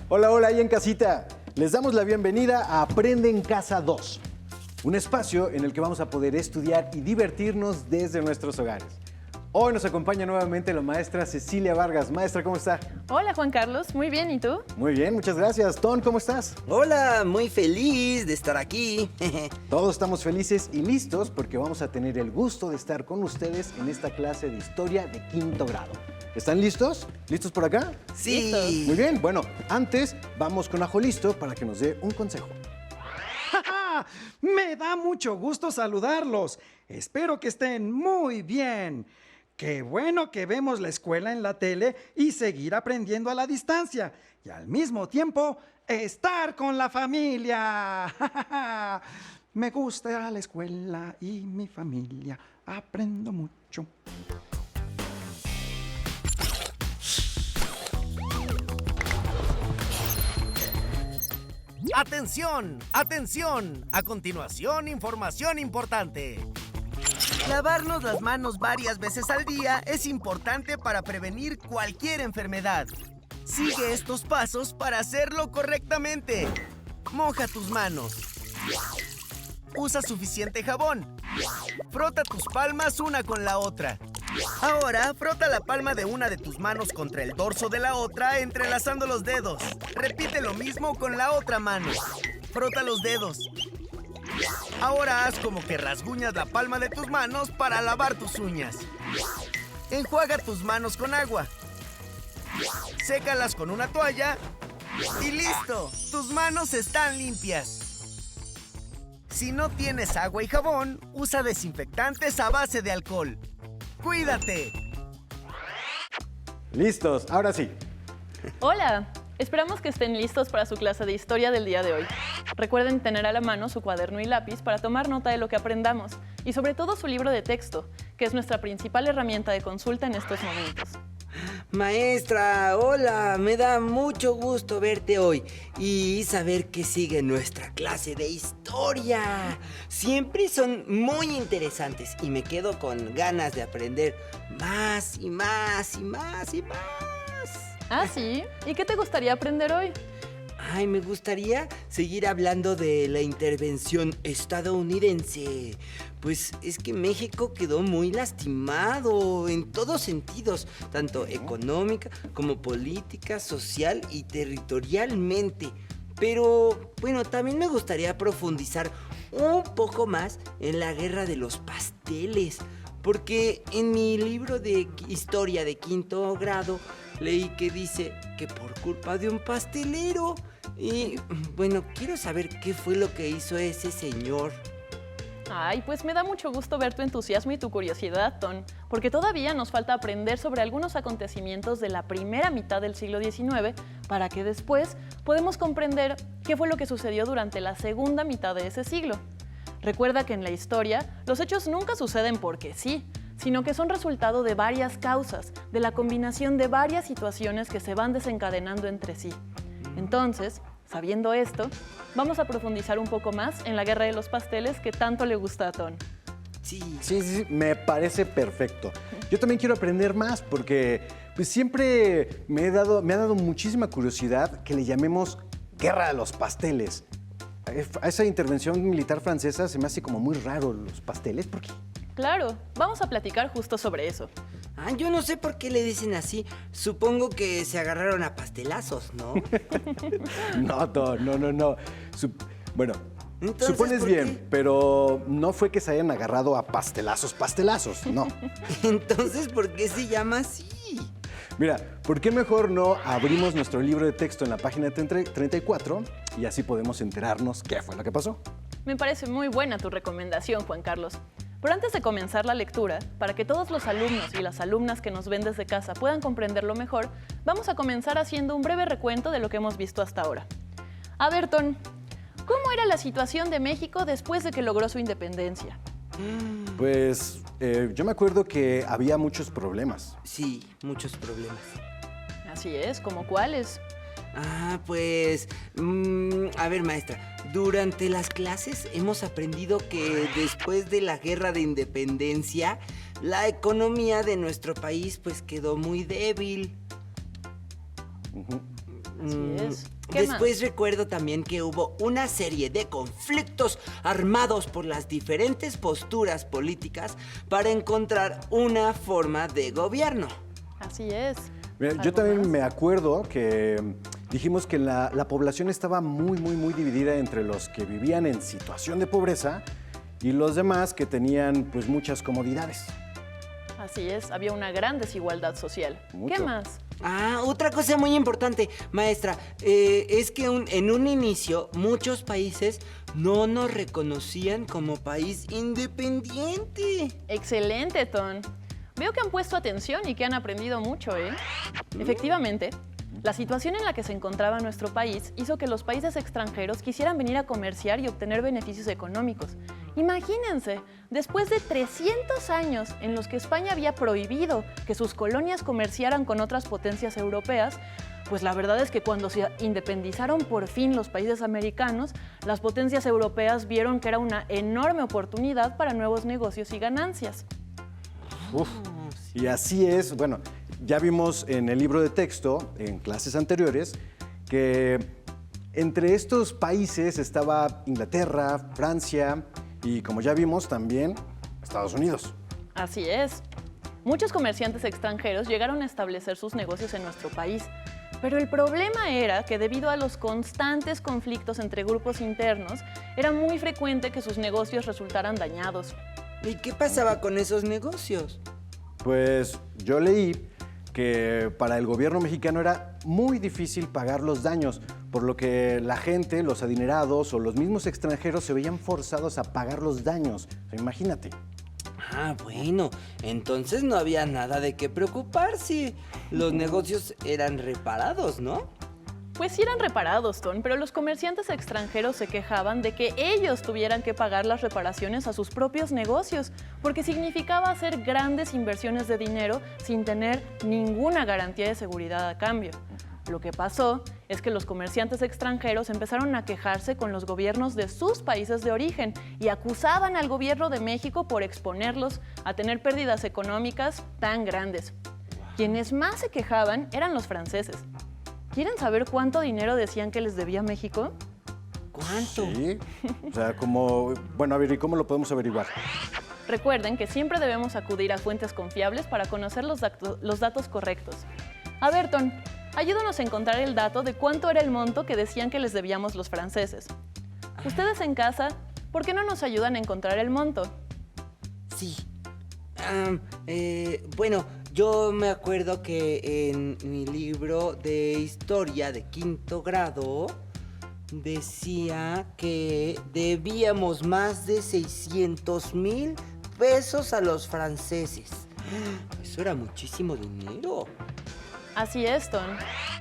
Hola, hola, ahí en casita. Les damos la bienvenida a Aprende en Casa 2, un espacio en el que vamos a poder estudiar y divertirnos desde nuestros hogares. Hoy nos acompaña nuevamente la maestra Cecilia Vargas. Maestra, ¿cómo está? Hola, Juan Carlos. Muy bien, ¿y tú? Muy bien, muchas gracias. Ton, ¿cómo estás? Hola, muy feliz de estar aquí. Todos estamos felices y listos porque vamos a tener el gusto de estar con ustedes en esta clase de historia de quinto grado. ¿Están listos? ¿Listos por acá? Sí. Muy bien, bueno, antes vamos con Ajo Listo para que nos dé un consejo. Me da mucho gusto saludarlos. Espero que estén muy bien. Qué bueno que vemos la escuela en la tele y seguir aprendiendo a la distancia. Y al mismo tiempo, estar con la familia. Me gusta la escuela y mi familia. Aprendo mucho. ¡Atención! ¡Atención! A continuación, información importante. Lavarnos las manos varias veces al día es importante para prevenir cualquier enfermedad. Sigue estos pasos para hacerlo correctamente. Moja tus manos. Usa suficiente jabón. Frota tus palmas una con la otra. Ahora, frota la palma de una de tus manos contra el dorso de la otra, entrelazando los dedos. Repite lo mismo con la otra mano. Frota los dedos. Ahora haz como que rasguñas la palma de tus manos para lavar tus uñas. Enjuaga tus manos con agua. Sécalas con una toalla. ¡Y listo! ¡Tus manos están limpias! Si no tienes agua y jabón, usa desinfectantes a base de alcohol. ¡Cuídate! Listos, ahora sí. Hola. Esperamos que estén listos para su clase de historia del día de hoy. Recuerden tener a la mano su cuaderno y lápiz para tomar nota de lo que aprendamos y sobre todo su libro de texto, que es nuestra principal herramienta de consulta en estos momentos. Maestra, hola, me da mucho gusto verte hoy y saber que sigue nuestra clase de historia. Siempre son muy interesantes y me quedo con ganas de aprender más y más y más y más. ¿Ah, sí? ¿Y qué te gustaría aprender hoy? Ay, me gustaría seguir hablando de la intervención estadounidense. Pues es que México quedó muy lastimado en todos sentidos, tanto económica como política, social y territorialmente. Pero, bueno, también me gustaría profundizar un poco más en la guerra de los pasteles. Porque en mi libro de historia de quinto grado leí que dice que por culpa de un pastelero. Y bueno, quiero saber qué fue lo que hizo ese señor. Ay, pues me da mucho gusto ver tu entusiasmo y tu curiosidad, Ton, porque todavía nos falta aprender sobre algunos acontecimientos de la primera mitad del siglo XIX para que después podamos comprender qué fue lo que sucedió durante la segunda mitad de ese siglo. Recuerda que en la historia los hechos nunca suceden porque sí, sino que son resultado de varias causas, de la combinación de varias situaciones que se van desencadenando entre sí. Entonces, sabiendo esto, vamos a profundizar un poco más en la guerra de los pasteles que tanto le gusta a Ton. Sí, me parece perfecto. Yo también quiero aprender más porque pues, siempre me ha dado muchísima curiosidad que le llamemos guerra de los pasteles. A esa intervención militar francesa se me hace como muy raro los pasteles. ¿Por qué? Claro, vamos a platicar justo sobre eso. Ah, yo no sé por qué le dicen así. Supongo que se agarraron a pastelazos, ¿no? No. Bueno, Entonces, supones ¿por bien, qué? pero no fue que se hayan agarrado a pastelazos, no. Entonces, ¿por qué se llama así? Mira, ¿por qué mejor no abrimos nuestro libro de texto en la página 34 y así podemos enterarnos qué fue lo que pasó? Me parece muy buena tu recomendación, Juan Carlos. Pero antes de comenzar la lectura, para que todos los alumnos y las alumnas que nos ven desde casa puedan comprenderlo mejor, vamos a comenzar haciendo un breve recuento de lo que hemos visto hasta ahora. A ver, Ton, ¿cómo era la situación de México después de que logró su independencia? Pues yo me acuerdo que había muchos problemas. Sí, muchos problemas. Así es, ¿como cuáles? Ah, pues... a ver, maestra, durante las clases hemos aprendido que después de la guerra de independencia, la economía de nuestro país pues quedó muy débil. Así es. ¿Qué Después más? recuerdo también que hubo una serie de conflictos armados por las diferentes posturas políticas para encontrar una forma de gobierno. Así es. Mira, yo ¿Algo también más? me acuerdo que dijimos que la población estaba muy dividida entre los que vivían en situación de pobreza y los demás que tenían pues muchas comodidades. Así es, había una gran desigualdad social. ¿Qué Mucho. más? Ah, otra cosa muy importante, maestra, es que en un inicio muchos países no nos reconocían como país independiente. Excelente, Ton. Veo que han puesto atención y que han aprendido mucho, ¿eh? Efectivamente, la situación en la que se encontraba nuestro país hizo que los países extranjeros quisieran venir a comerciar y obtener beneficios económicos. Imagínense, después de 300 años en los que España había prohibido que sus colonias comerciaran con otras potencias europeas, pues la verdad es que cuando se independizaron por fin los países americanos, las potencias europeas vieron que era una enorme oportunidad para nuevos negocios y ganancias. Uf. Y así es, bueno, ya vimos en el libro de texto, en clases anteriores, que entre estos países estaba Inglaterra, Francia y, como ya vimos, también Estados Unidos. Así es. Muchos comerciantes extranjeros llegaron a establecer sus negocios en nuestro país, pero el problema era que debido a los constantes conflictos entre grupos internos, era muy frecuente que sus negocios resultaran dañados. ¿Y qué pasaba con esos negocios? Pues yo leí que para el gobierno mexicano era muy difícil pagar los daños, por lo que la gente, los adinerados o los mismos extranjeros se veían forzados a pagar los daños. O sea, imagínate. Ah, bueno, entonces no había nada de qué preocuparse. Los negocios eran reparados, ¿no? Pues sí eran reparados, Ton, pero los comerciantes extranjeros se quejaban de que ellos tuvieran que pagar las reparaciones a sus propios negocios, porque significaba hacer grandes inversiones de dinero sin tener ninguna garantía de seguridad a cambio. Lo que pasó es que los comerciantes extranjeros empezaron a quejarse con los gobiernos de sus países de origen y acusaban al gobierno de México por exponerlos a tener pérdidas económicas tan grandes. Quienes más se quejaban eran los franceses. ¿Quieren saber cuánto dinero decían que les debía México? ¿Cuánto? Sí. O sea, como, bueno, a ver, ¿y cómo lo podemos averiguar? Recuerden que siempre debemos acudir a fuentes confiables para conocer los datos correctos. A ver, Ton, ayúdanos a encontrar el dato de cuánto era el monto que decían que les debíamos los franceses. Ustedes en casa, ¿por qué no nos ayudan a encontrar el monto? Sí. Bueno, yo me acuerdo que en mi libro de historia de quinto grado decía que debíamos más de 600,000 pesos a los franceses. Eso era muchísimo dinero. Así es, Ton.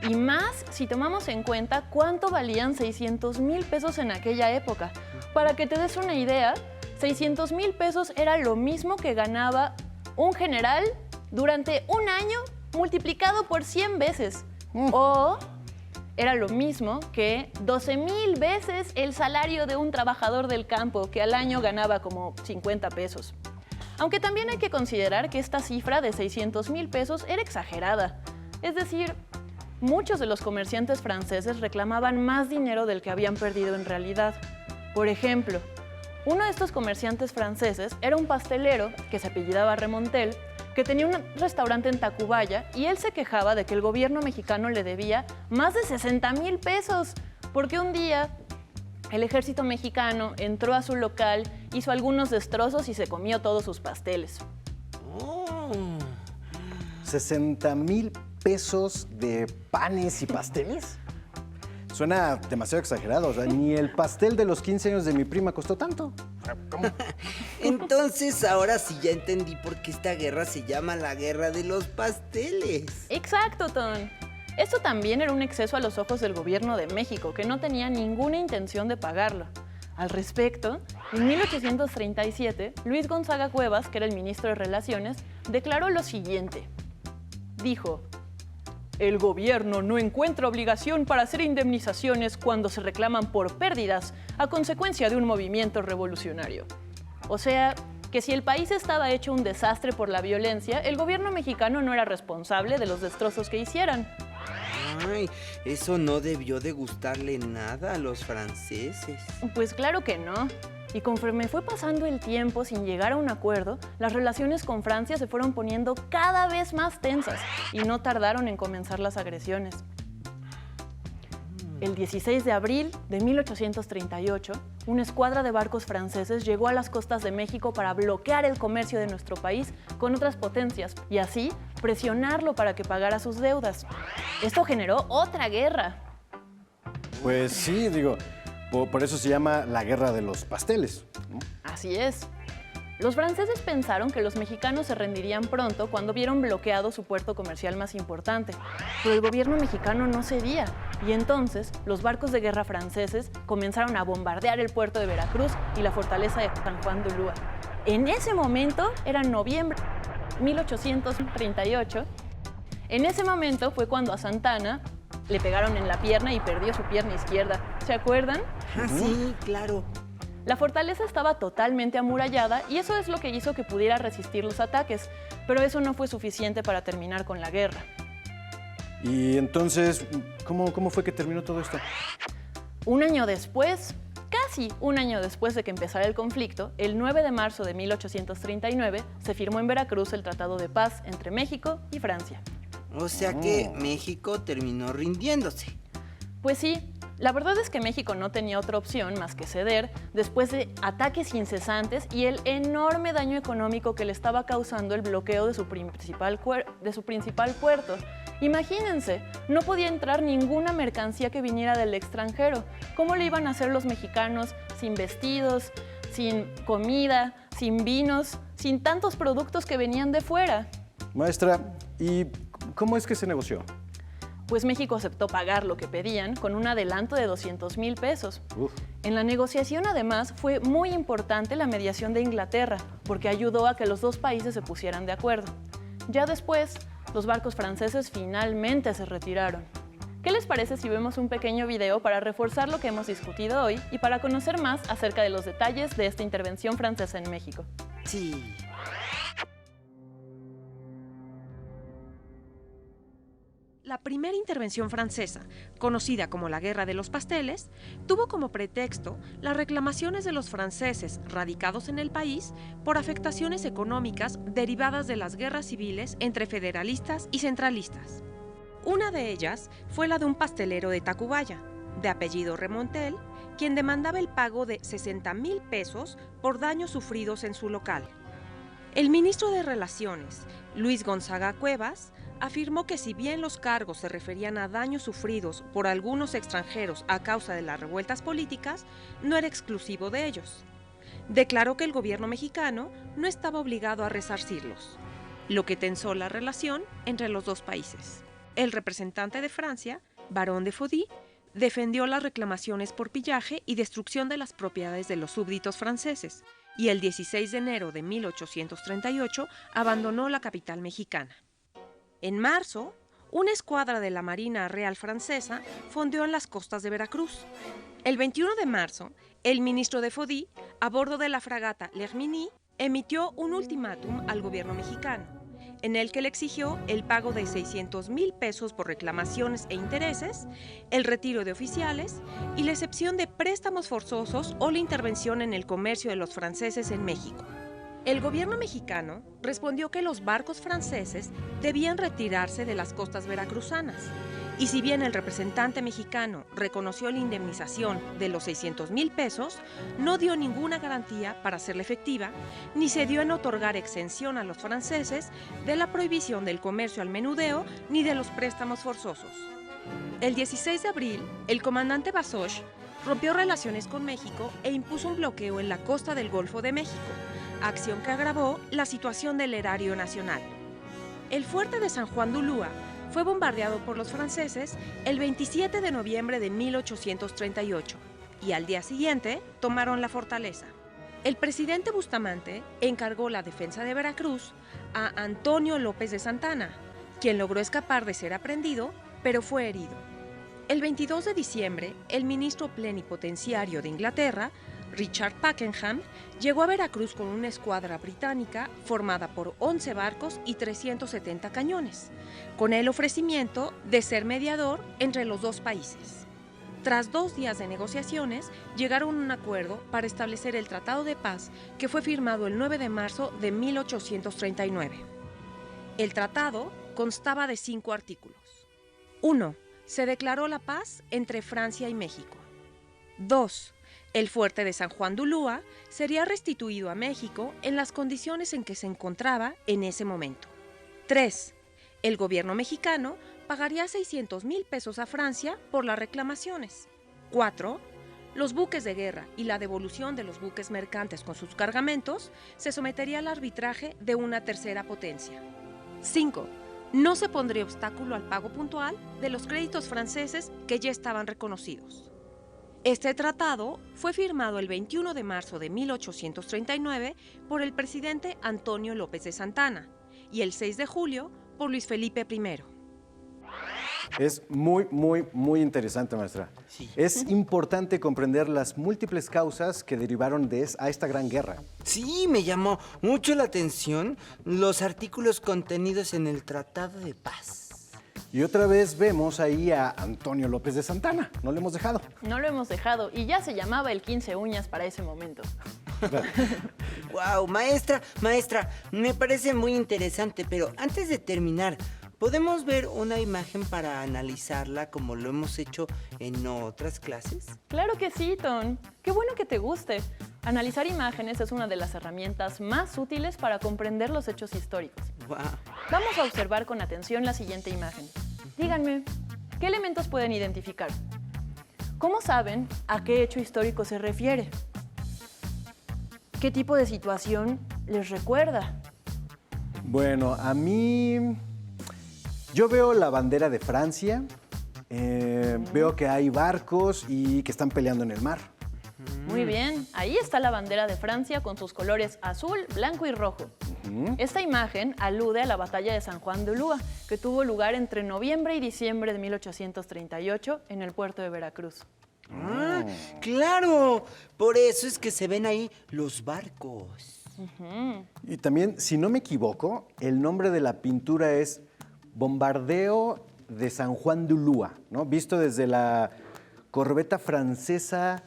Y más si tomamos en cuenta cuánto valían 600,000 pesos en aquella época. Para que te des una idea, 600,000 pesos era lo mismo que ganaba un general durante un año multiplicado por 100 veces. O era lo mismo que 12,000 veces el salario de un trabajador del campo que al año ganaba como 50 pesos. Aunque también hay que considerar que esta cifra de 600,000 pesos era exagerada. Es decir, muchos de los comerciantes franceses reclamaban más dinero del que habían perdido en realidad. Por ejemplo, uno de estos comerciantes franceses era un pastelero que se apellidaba Remontel, que tenía un restaurante en Tacubaya y él se quejaba de que el gobierno mexicano le debía más de 60,000 pesos, porque un día el ejército mexicano entró a su local, hizo algunos destrozos y se comió todos sus pasteles. Oh. 60,000 pesos de panes y pasteles. Suena demasiado exagerado, o sea, ni el pastel de los 15 años de mi prima costó tanto. ¿Cómo? Entonces ahora sí ya entendí por qué esta guerra se llama la guerra de los pasteles. Exacto, Ton. Esto también era un exceso a los ojos del gobierno de México, que no tenía ninguna intención de pagarlo. Al respecto, en 1837, Luis Gonzaga Cuevas, que era el ministro de Relaciones, declaró lo siguiente. Dijo: el gobierno no encuentra obligación para hacer indemnizaciones cuando se reclaman por pérdidas a consecuencia de un movimiento revolucionario. O sea, que si el país estaba hecho un desastre por la violencia, el gobierno mexicano no era responsable de los destrozos que hicieran. Ay, eso no debió de gustarle nada a los franceses. Pues claro que no. Y conforme fue pasando el tiempo sin llegar a un acuerdo, las relaciones con Francia se fueron poniendo cada vez más tensas y no tardaron en comenzar las agresiones. El 16 de abril de 1838, una escuadra de barcos franceses llegó a las costas de México para bloquear el comercio de nuestro país con otras potencias y así presionarlo para que pagara sus deudas. Esto generó otra guerra. Pues sí, digo, por eso se llama la Guerra de los Pasteles, ¿no? Así es. Los franceses pensaron que los mexicanos se rendirían pronto cuando vieron bloqueado su puerto comercial más importante, pero el gobierno mexicano no cedía y entonces los barcos de guerra franceses comenzaron a bombardear el puerto de Veracruz y la fortaleza de San Juan de Ulúa. En ese momento, era noviembre de 1838, en ese momento fue cuando a Santana le pegaron en la pierna y perdió su pierna izquierda. ¿Se acuerdan? Ah, sí, claro. La fortaleza estaba totalmente amurallada y eso es lo que hizo que pudiera resistir los ataques, pero eso no fue suficiente para terminar con la guerra. Y entonces, ¿cómo fue que terminó todo esto? Un año después, casi un año después de que empezara el conflicto, el 9 de marzo de 1839, se firmó en Veracruz el Tratado de Paz entre México y Francia. O sea que México terminó rindiéndose. Pues sí, la verdad es que México no tenía otra opción más que ceder después de ataques incesantes y el enorme daño económico que le estaba causando el bloqueo de su principal puerto. Imagínense, no podía entrar ninguna mercancía que viniera del extranjero. ¿Cómo le iban a hacer los mexicanos sin vestidos, sin comida, sin vinos, sin tantos productos que venían de fuera? Maestra, ¿y cómo es que se negoció? Pues México aceptó pagar lo que pedían con un adelanto de 200,000 pesos. Uf. En la negociación, además, fue muy importante la mediación de Inglaterra, porque ayudó a que los dos países se pusieran de acuerdo. Ya después, los barcos franceses finalmente se retiraron. ¿Qué les parece si vemos un pequeño video para reforzar lo que hemos discutido hoy y para conocer más acerca de los detalles de esta intervención francesa en México? Sí. La primera intervención francesa, conocida como la Guerra de los Pasteles, tuvo como pretexto las reclamaciones de los franceses radicados en el país por afectaciones económicas derivadas de las guerras civiles entre federalistas y centralistas. Una de ellas fue la de un pastelero de Tacubaya, de apellido Remontel, quien demandaba el pago de 60,000 pesos por daños sufridos en su local. El ministro de Relaciones, Luis Gonzaga Cuevas, afirmó que si bien los cargos se referían a daños sufridos por algunos extranjeros a causa de las revueltas políticas, no era exclusivo de ellos. Declaró que el gobierno mexicano no estaba obligado a resarcirlos, lo que tensó la relación entre los dos países. El representante de Francia, Barón de Fodí, defendió las reclamaciones por pillaje y destrucción de las propiedades de los súbditos franceses, y el 16 de enero de 1838 abandonó la capital mexicana. En marzo, una escuadra de la Marina Real Francesa fondeó en las costas de Veracruz. El 21 de marzo, el ministro de Fodí, a bordo de la fragata L'Herminie, emitió un ultimátum al gobierno mexicano, en el que le exigió el pago de 600,000 pesos por reclamaciones e intereses, el retiro de oficiales y la excepción de préstamos forzosos o la intervención en el comercio de los franceses en México. El gobierno mexicano respondió que los barcos franceses debían retirarse de las costas veracruzanas, y si bien el representante mexicano reconoció la indemnización de los 600,000 pesos, no dio ninguna garantía para hacerla efectiva, ni se dio en otorgar exención a los franceses de la prohibición del comercio al menudeo ni de los préstamos forzosos. El 16 de abril, el comandante Bazoche rompió relaciones con México e impuso un bloqueo en la costa del Golfo de México, acción que agravó la situación del erario nacional. El fuerte de San Juan de Ulúa fue bombardeado por los franceses el 27 de noviembre de 1838 y al día siguiente tomaron la fortaleza. El presidente Bustamante encargó la defensa de Veracruz a Antonio López de Santana, quien logró escapar de ser aprehendido, pero fue herido. El 22 de diciembre, el ministro plenipotenciario de Inglaterra Richard Pakenham, llegó a Veracruz con una escuadra británica formada por 11 barcos y 370 cañones, con el ofrecimiento de ser mediador entre los dos países. Tras 2 días de negociaciones, llegaron a un acuerdo para establecer el Tratado de Paz que fue firmado el 9 de marzo de 1839. El tratado constaba de 5 artículos. 1. Se declaró la paz entre Francia y México. 2. El fuerte de San Juan de Ulúa sería restituido a México en las condiciones en que se encontraba en ese momento. 3. El gobierno mexicano pagaría 600,000 pesos a Francia por las reclamaciones. 4. Los buques de guerra y la devolución de los buques mercantes con sus cargamentos se sometería al arbitraje de una tercera potencia. 5. No se pondría obstáculo al pago puntual de los créditos franceses que ya estaban reconocidos. Este tratado fue firmado el 21 de marzo de 1839 por el presidente Antonio López de Santana y el 6 de julio por Luis Felipe I. Es muy, muy, muy interesante, maestra. Sí. Es importante comprender las múltiples causas que derivaron a esta gran guerra. Sí, me llamó mucho la atención los artículos contenidos en el Tratado de Paz. Y otra vez vemos ahí a Antonio López de Santana. No lo hemos dejado. No lo hemos dejado y ya se llamaba el 15 uñas para ese momento. Wow, maestra, me parece muy interesante, pero antes de terminar, ¿podemos ver una imagen para analizarla como lo hemos hecho en otras clases? Claro que sí, Ton. Qué bueno que te guste. Analizar imágenes es una de las herramientas más útiles para comprender los hechos históricos. Wow. Vamos a observar con atención la siguiente imagen. Díganme, ¿qué elementos pueden identificar? ¿Cómo saben a qué hecho histórico se refiere? ¿Qué tipo de situación les recuerda? Bueno, a mí... Yo veo la bandera de Francia, veo que hay barcos y que están peleando en el mar. Muy bien, ahí está la bandera de Francia con sus colores azul, blanco y rojo. Esta imagen alude a la batalla de San Juan de Ulúa, que tuvo lugar entre noviembre y diciembre de 1838 en el puerto de Veracruz. Ah, claro, por eso es que se ven ahí los barcos. Y también, si no me equivoco, el nombre de la pintura es Bombardeo de San Juan de Ulúa, ¿no? Visto desde la corbeta francesa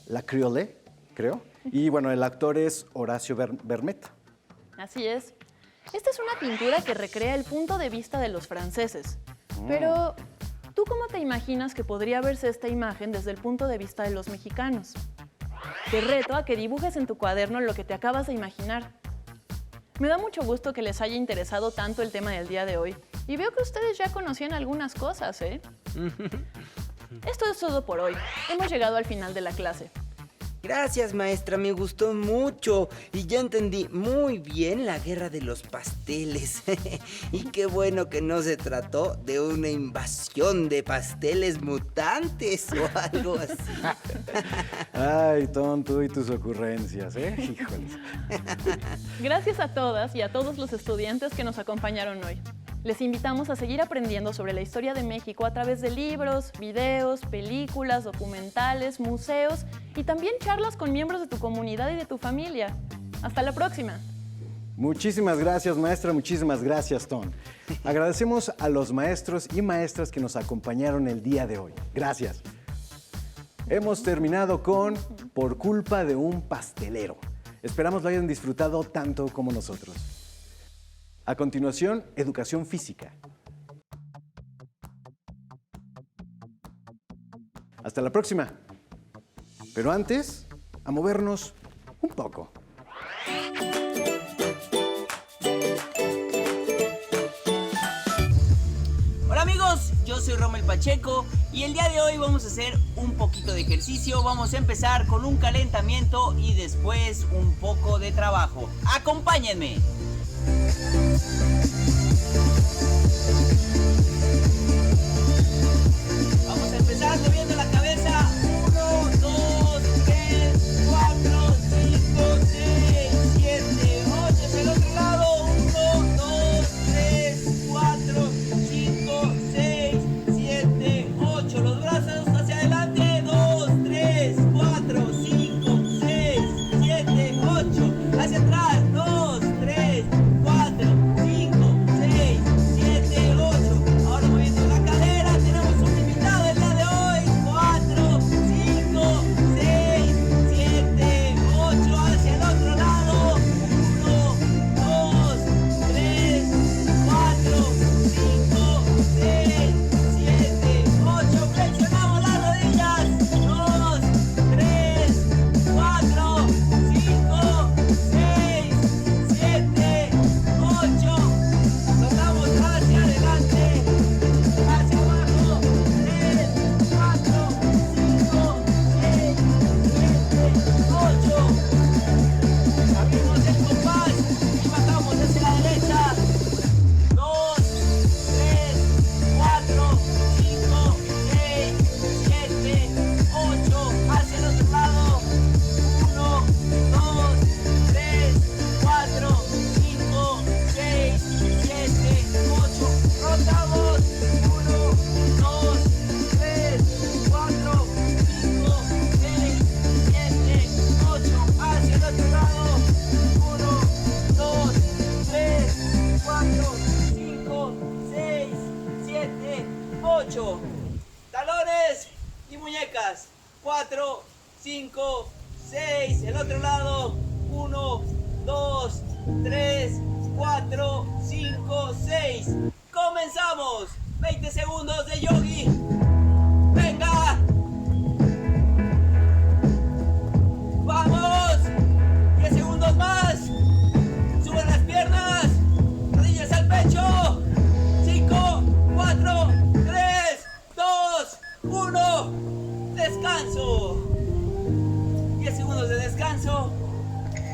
La Criollet, creo. Y bueno, el actor es Horacio Vermet. Así es. Esta es una pintura que recrea el punto de vista de los franceses. Pero, ¿tú cómo te imaginas que podría verse esta imagen desde el punto de vista de los mexicanos? Te reto a que dibujes en tu cuaderno lo que te acabas de imaginar. Me da mucho gusto que les haya interesado tanto el tema del día de hoy. Y veo que ustedes ya conocían algunas cosas, ¿eh? Esto es todo por hoy. Hemos llegado al final de la clase. Gracias, maestra, me gustó mucho y ya entendí muy bien la guerra de los pasteles. Y qué bueno que no se trató de una invasión de pasteles mutantes o algo así. Ay, Ton, tú y tus ocurrencias, ¿eh? Híjoles. Gracias a todas y a todos los estudiantes que nos acompañaron hoy. Les invitamos a seguir aprendiendo sobre la historia de México a través de libros, videos, películas, documentales, museos y también charlas con miembros de tu comunidad y de tu familia. ¡Hasta la próxima! Muchísimas gracias, maestra. Muchísimas gracias, Ton. Agradecemos a los maestros y maestras que nos acompañaron el día de hoy. Gracias. Hemos terminado con Por culpa de un pastelero. Esperamos lo hayan disfrutado tanto como nosotros. A continuación, educación física. Hasta la próxima. Pero antes, a movernos un poco. Hola amigos, yo soy Rommel Pacheco y el día de hoy vamos a hacer un poquito de ejercicio. Vamos a empezar con un calentamiento y después un poco de trabajo. ¡Acompáñenme! Vamos a empezar moviendo la cabeza. 1, 2, 3, 4, 5, 6, 7, 8. Hacia el otro lado. 1, 2, 3, 4, 5, 6, 7, 8. Los brazos hacia adelante. 2, 3, 4, 5, 6. 5, 6. El otro lado. 1, 2, 3, 4, 5, 6. ¡Comenzamos! 20 segundos de yogi. ¡Venga! ¡Vamos! 10 segundos más. Suben las piernas. Rodillas al pecho. 5, 4, 3, 2, 1. Descanso. 10 segundos de descanso.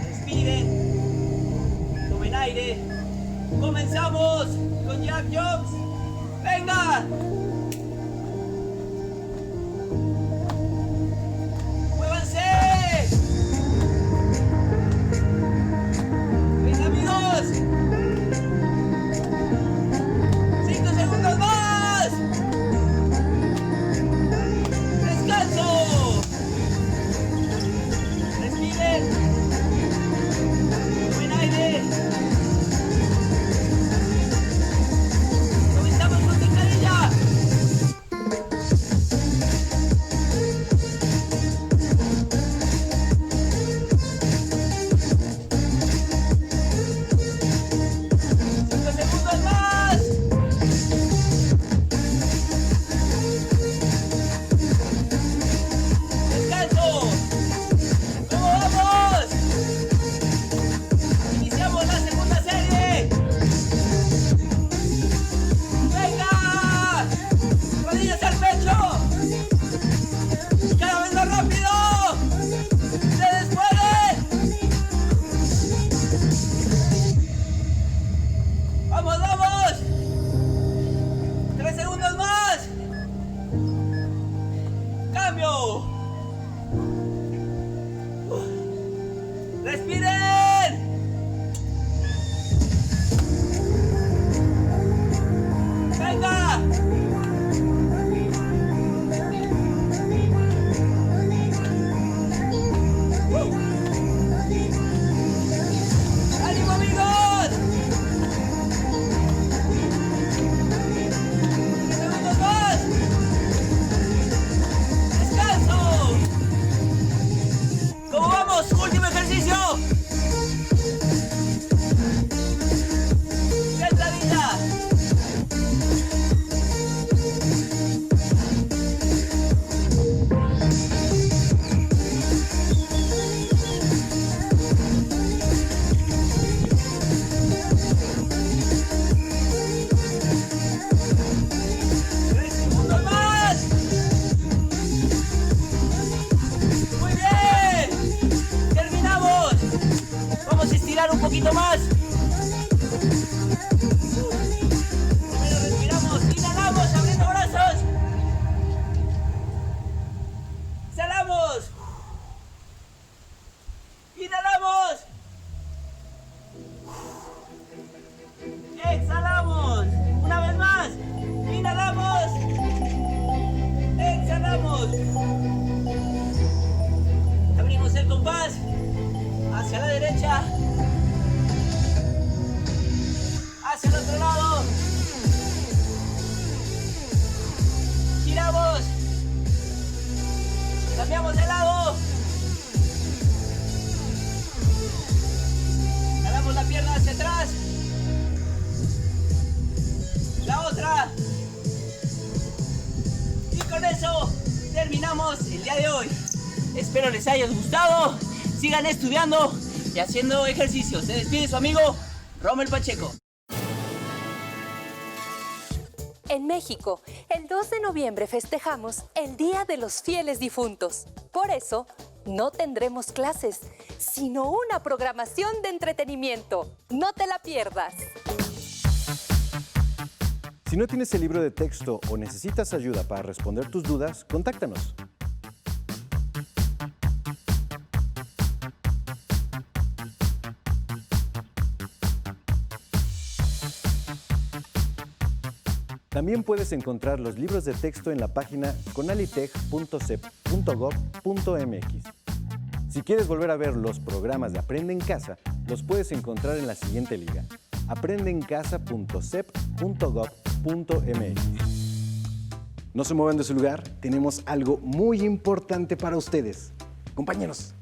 Respiren. Tomen aire. Comenzamos con Jack Jumps. ¡Venga! ¡Muévanse! ¡Venga, amigos! 5 segundos más. ¡Descanso! Respiren. Tomen aire. Comenzamos con sentadilla. Un poquito más. Primero respiramos, inhalamos, abriendo brazos. Exhalamos. Inhalamos. Exhalamos. Una vez más. Inhalamos. Exhalamos. Abrimos el compás hacia la derecha. Hacia el otro lado. Giramos. Cambiamos de lado. Jalamos la pierna hacia atrás. La otra. Y con eso terminamos el día de hoy. Espero les haya gustado. Sigan estudiando y haciendo ejercicios. Se despide su amigo Rommel Pacheco. En México, el 2 de noviembre festejamos el Día de los Fieles Difuntos. Por eso, no tendremos clases, sino una programación de entretenimiento. No te la pierdas. Si no tienes el libro de texto o necesitas ayuda para responder tus dudas, contáctanos. También puedes encontrar los libros de texto en la página conalitech.cep.gov.mx. Si quieres volver a ver los programas de Aprende en Casa, los puedes encontrar en la siguiente liga: aprendeencasa.cep.gov.mx. No se muevan de su lugar, tenemos algo muy importante para ustedes. Acompáñenos.